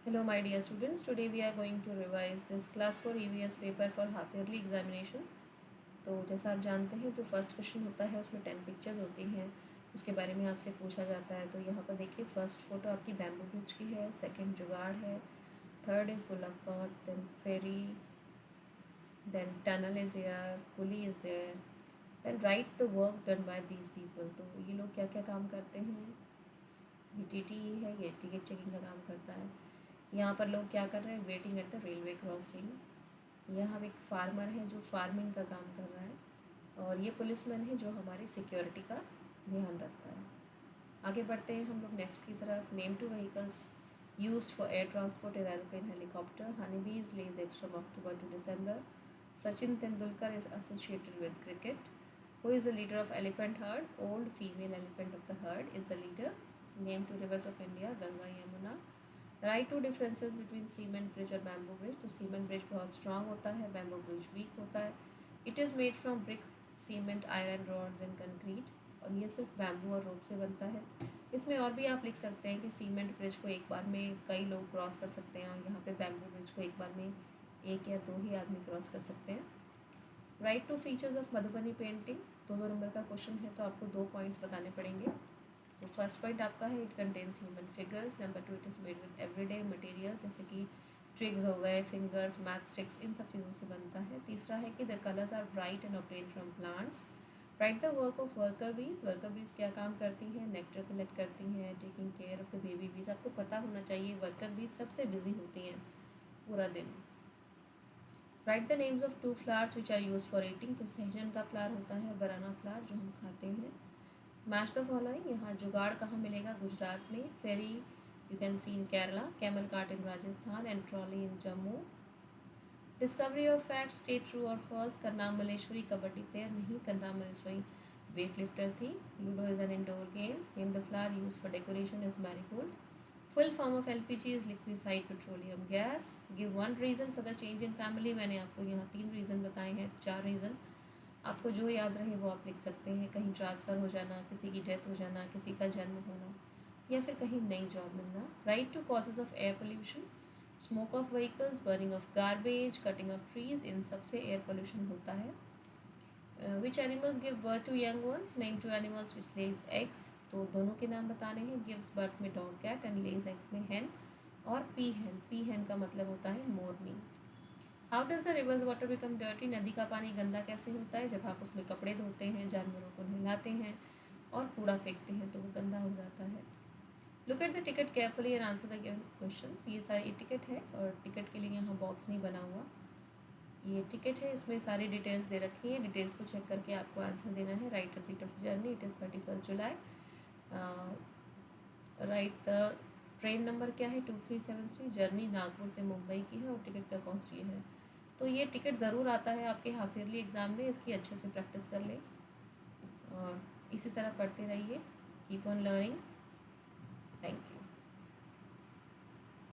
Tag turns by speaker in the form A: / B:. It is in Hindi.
A: Hello my dear students, today we are going to revise this class 4 EVS paper for half yearly examination। तो जैसा आप जानते हैं जो फर्स्ट क्वेश्चन होता है उसमें 10 पिक्चर्स होती हैं, उसके बारे में आपसे पूछा जाता है। तो यहाँ पर देखिए फर्स्ट फ़ोटो आपकी बैम्बू ब्रिज की है, सेकंड जुगाड़ है, third is bullock cart, then ferry, then tunnel is air, pulley is there, then write the work done by these people. तो ये लोग क्या क्या काम करते हैं, ये टीटी है, ये टिकट चेकिंग का काम करता है। यहाँ पर लोग क्या कर रहे हैं, waiting at the railway crossing. यहाँ एक फार्मर है जो फार्मिंग का काम कर रहा है, और ये पुलिसमैन है जो हमारी सिक्योरिटी का ध्यान रखता है। आगे बढ़ते हैं हम लोग नेक्स्ट की तरफ। Name two vehicles used for air transport, aeroplane, helicopter. Honeybees lays eggs from October to December. Sachin Tendulkar is associated with cricket. Who is the leader of elephant herd? Old female elephant of the herd is the leader. Name two rivers of India, Ganga, Yamuna. Write two differences between cement bridge और बैम्बू ब्रिज। तो सीमेंट ब्रिज बहुत स्ट्रांग होता है, बैम्बू ब्रिज वीक होता है। It is made from brick, cement, iron rods and concrete. और ये सिर्फ बैम्बू और रोप से बनता है। इसमें और भी आप लिख सकते हैं कि सीमेंट ब्रिज को एक बार में कई लोग क्रॉस कर सकते हैं, और यहाँ पे बैम्बू ब्रिज को एक बार में एक या दो ही आदमी क्रॉस कर सकते हैं। Write two features of Madhubani painting. दो नंबर का क्वेश्चन है, तो आपको 2 पॉइंट्स बताने पड़ेंगे। तो फर्स्ट पॉइंट आपका है, it contains human figures. Number 2, it is made with everyday material, जैसे कि ट्रिग्स हो गए, फिंगर्स, मैथ स्टिक्स, इन सब चीज़ों से बनता है। तीसरा है कि the colours are bright and obtain from plants. Write the work of worker bees. Worker bees क्या काम करती हैं? नेक्टर कलेक्ट करती हैं, taking care of the baby bees. आपको पता होना चाहिए वर्कर बीज सबसे बिजी होती हैं पूरा दिन। Write the names of 2 flowers which are use for eating. तो सहजन का फ्लावर होता है, बनाना फ्लावर जो हम खाते हैं। Match the following. यहाँ जुगाड़ कहाँ मिलेगा? गुजरात में। Ferry you can see in Kerala, camel cart in Rajasthan, and trolley in Jammu. Discovery of fact, stay true और फॉल्स। करनाम मलेश्वरी कबड्डी प्लेयर नहीं, करनाम मलेश्वरी वेट लिफ्टर थी। Ludo is an indoor game. Name the flower use for decoration is marigold. Full form of LPG is liquefied petroleum gas. Give 1 reason for the change in family. मैंने आपको यहाँ 3 रीज़न बताए हैं, 4 रीज़न। आपको जो याद रहे वो आप लिख सकते हैं। कहीं ट्रांसफ़र हो जाना, किसी की डेथ हो जाना, किसी का जन्म होना, या फिर कहीं नई जॉब मिलना। Write two causes of air pollution, smoke of vehicles, burning of garbage, cutting of trees, इन सबसे एयर पोल्यूशन होता है। Which animals give birth to young ones. Name two animals which lays eggs. तो दोनों के नाम बताने हैं। गिव्स बर्थ में dog cat, and lays eggs में हैन और पी हैन। पी हैन का मतलब होता है मोरनी। How does the rivers water become dirty. नदी का पानी गंदा कैसे होता है? जब आप उसमें कपड़े धोते हैं, जानवरों को नहलाते हैं और कूड़ा फेंकते हैं तो वो गंदा हो जाता है। Look at the ticket carefully and answer the given questions. ये सारी टिकट है, और टिकट के लिए यहाँ बॉक्स नहीं बना हुआ। ये टिकट है, इसमें सारी डिटेल्स दे रखी हैं। डिटेल्स को चेक करके आपको आंसर देना है। Write the date of journey, it is 31 July. Write the train number क्या है? 2373। जर्नी नागपुर से मुंबई की है, और टिकट का कॉस्ट ये है। तो ये टिकट ज़रूर आता है आपके हाफ ईयरली एग्ज़ाम में, इसकी अच्छे से प्रैक्टिस कर लें और इसी तरह पढ़ते रहिए। Keep on learning. Thank you.